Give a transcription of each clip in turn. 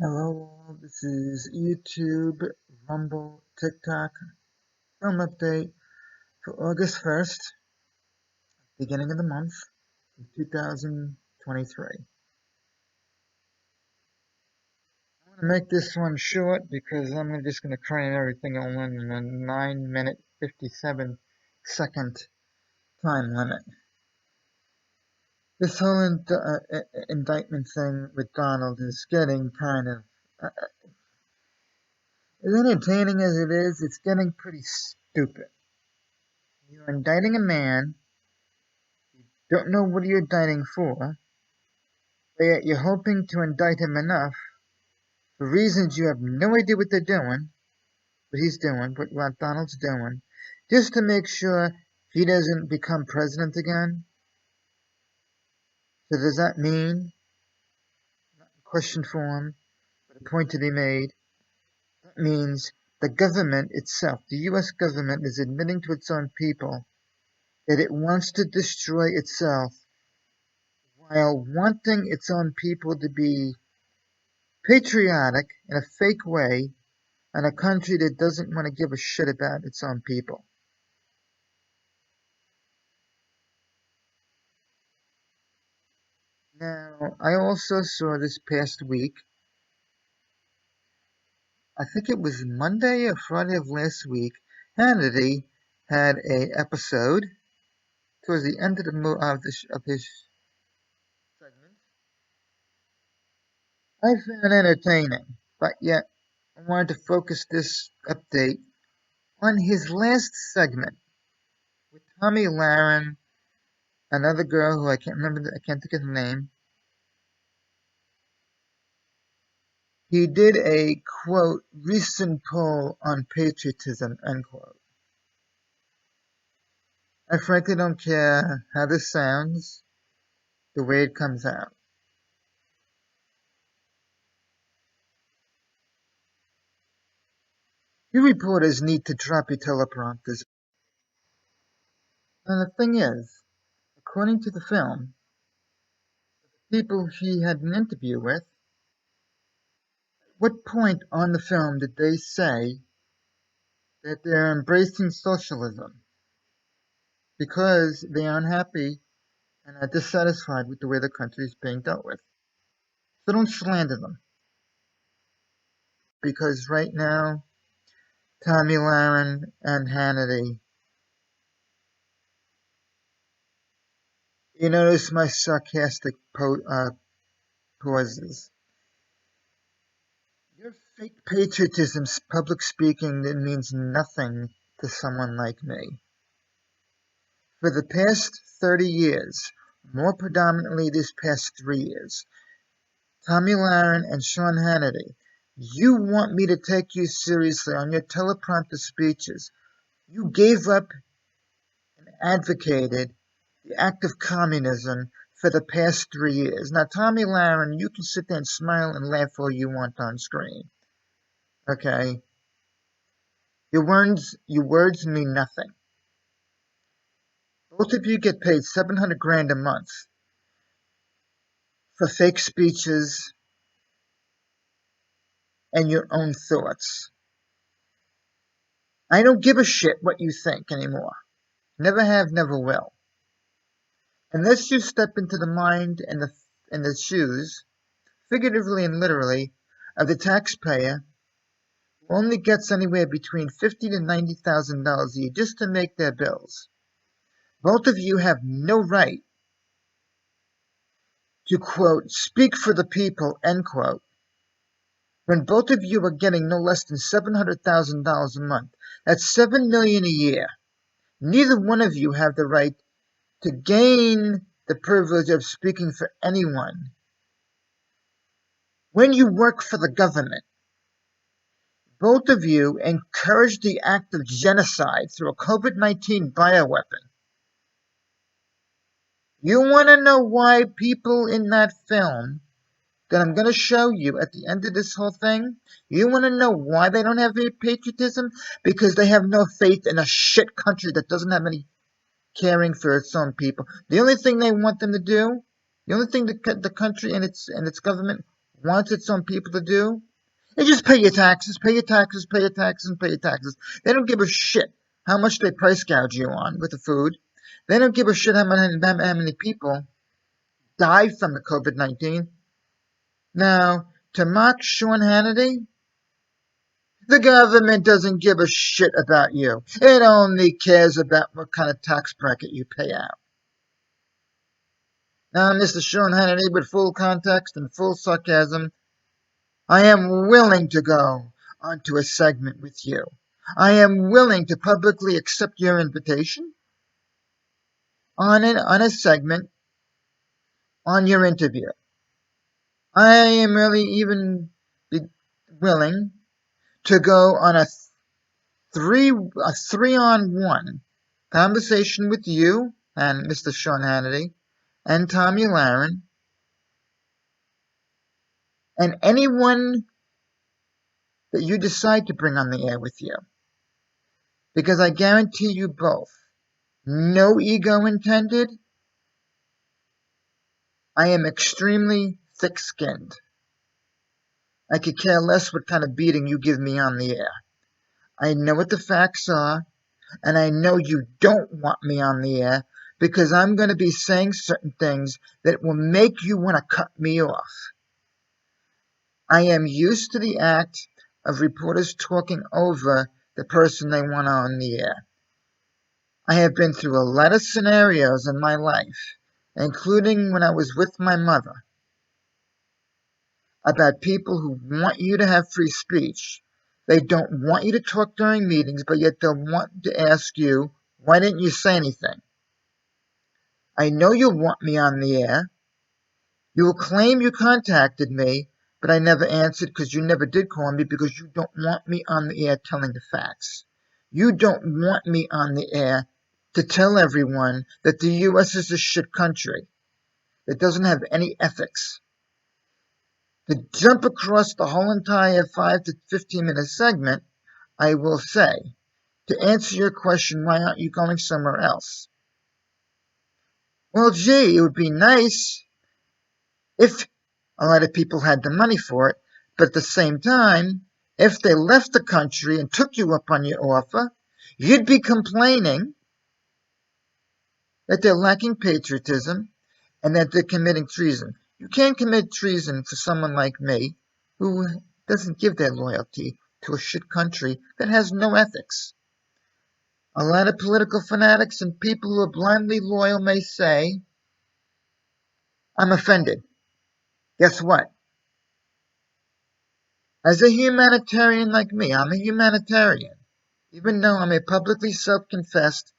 Hello, this is YouTube, Rumble, TikTok, film update for August 1st, beginning of the month, 2023. I'm going to make this one short because I'm just going to cram everything all in a 9-minute, 57-second time limit. This whole indictment thing with Donald is getting kind of, as entertaining as it is, it's getting pretty stupid. You're indicting a man, don't know what you're indicting for, but yet you're hoping to indict him enough for reasons you have no idea what they're doing, what he's doing, what Donald's doing, just to make sure he doesn't become president again. So does that mean, question for him, but a point to be made, that means the government itself, the US government, is admitting to its own people that it wants to destroy itself while wanting its own people to be patriotic in a fake way and a country that doesn't want to give a shit about its own people. Now, I also saw this past week, I think it was Monday or Friday of last week, Hannity had a episode towards the end of of his segment. I found entertaining, but yet I wanted to focus this update on his last segment with Tommy Lahren, another girl who I can't remember, I can't think of the name. He did a, quote, recent poll on patriotism, end quote. I frankly don't care how this sounds, the way it comes out. You reporters need to drop your teleprompters. And the thing is, according to the film, people he had an interview with, what point on the film did they say that they're embracing socialism because they are unhappy and are dissatisfied with the way the country is being dealt with? So don't slander them. Because right now, Tommy Lahren and Hannity, you notice my sarcastic pauses. Your fake patriotism's public speaking that means nothing to someone like me. For the past 30 years, more predominantly these past 3 years, Tommy Lahren and Sean Hannity, you want me to take you seriously on your teleprompter speeches. You gave up and advocated the act of communism for the past 3 years. Now, Tommy Lahren, you can sit there and smile and laugh all you want on screen. Okay? Your words mean nothing. Both of you get paid $700,000 a month for fake speeches and your own thoughts. I don't give a shit what you think anymore. Never have, never will. Unless you step into the mind and the shoes, figuratively and literally, of the taxpayer who only gets anywhere between $50,000 to $90,000 a year just to make their bills. Both of you have no right to, quote, speak for the people, end quote, when both of you are getting no less than $700,000 a month. That's $7 million a year. Neither one of you have the right to gain the privilege of speaking for anyone. When you work for the government, both of you encourage the act of genocide through a COVID-19 bioweapon. You want to know why people in that film that I'm going to show you at the end of this whole thing, you want to know why they don't have any patriotism? Because they have no faith in a shit country that doesn't have any caring for its own people. The only thing they want them to do, the only thing the country and its government wants its own people to do, they just pay your taxes, pay your taxes, pay your taxes, and pay your taxes. They don't give a shit how much they price gouge you on with the food. They don't give a shit how many people died from the COVID-19. Now, to mock Sean Hannity, the government doesn't give a shit about you. It only cares about what kind of tax bracket you pay out. Now, Mr. Sean Hannity, with full context and full sarcasm, I am willing to go onto a segment with you. I am willing to publicly accept your invitation on a segment on your interview. I am really even willing to go on a three-on-one conversation with you and Mr. Sean Hannity and Tomi Lahren and anyone that you decide to bring on the air with you. Because I guarantee you both, no ego intended, I am extremely thick-skinned. I could care less what kind of beating you give me on the air. I know what the facts are, and I know you don't want me on the air because I'm going to be saying certain things that will make you want to cut me off. I am used to the act of reporters talking over the person they want on the air. I have been through a lot of scenarios in my life, including when I was with my mother, about people who want you to have free speech. They don't want you to talk during meetings, but yet they'll want to ask you, why didn't you say anything? I know you'll want me on the air. You will claim you contacted me, but I never answered because you never did call me because you don't want me on the air telling the facts. You don't want me on the air to tell everyone that the U.S. is a shit country that doesn't have any ethics. To jump across the whole entire 5 to 15-minute segment, I will say, to answer your question, why aren't you going somewhere else? Well, gee, it would be nice if a lot of people had the money for it, but at the same time, if they left the country and took you up on your offer, you'd be complaining that they're lacking patriotism and that they're committing treason. You can't commit treason for someone like me who doesn't give their loyalty to a shit country that has no ethics. A lot of political fanatics and people who are blindly loyal may say, I'm offended. Guess what? As a humanitarian like me, I'm a humanitarian, even though I'm a publicly self-confessed,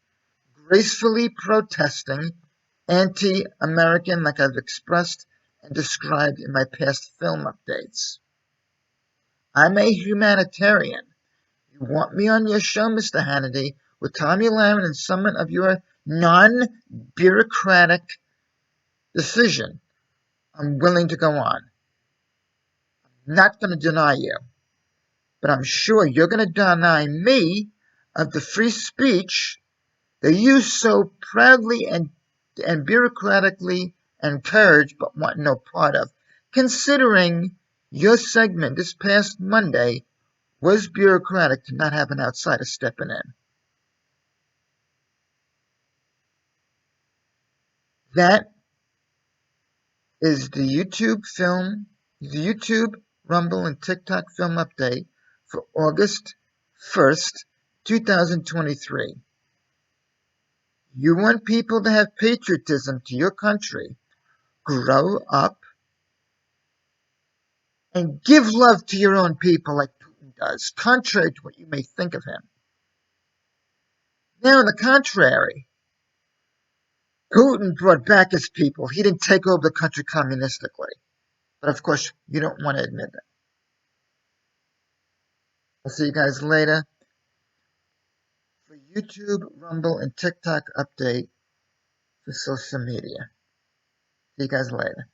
gracefully protesting anti-American like I've expressed and described in my past film updates. I'm a humanitarian. You want me on your show, Mr. Hannity, with Tomi Lahren and some of your non-bureaucratic decision. I'm willing to go on. I'm not going to deny you, but I'm sure you're going to deny me of the free speech that you so proudly and bureaucratically encourage but want no part of, considering your segment this past Monday was bureaucratic to not have an outsider stepping in. That is the YouTube, Rumble, and TikTok film update for August 1st, 2023. You want people to have patriotism to your country. Grow up and give love to your own people like Putin does, contrary to what you may think of him. Now, on the contrary, Putin brought back his people. He didn't take over the country communistically. But of course, you don't want to admit it. I'll see you guys later for YouTube, Rumble, and TikTok update for social media. See you guys later.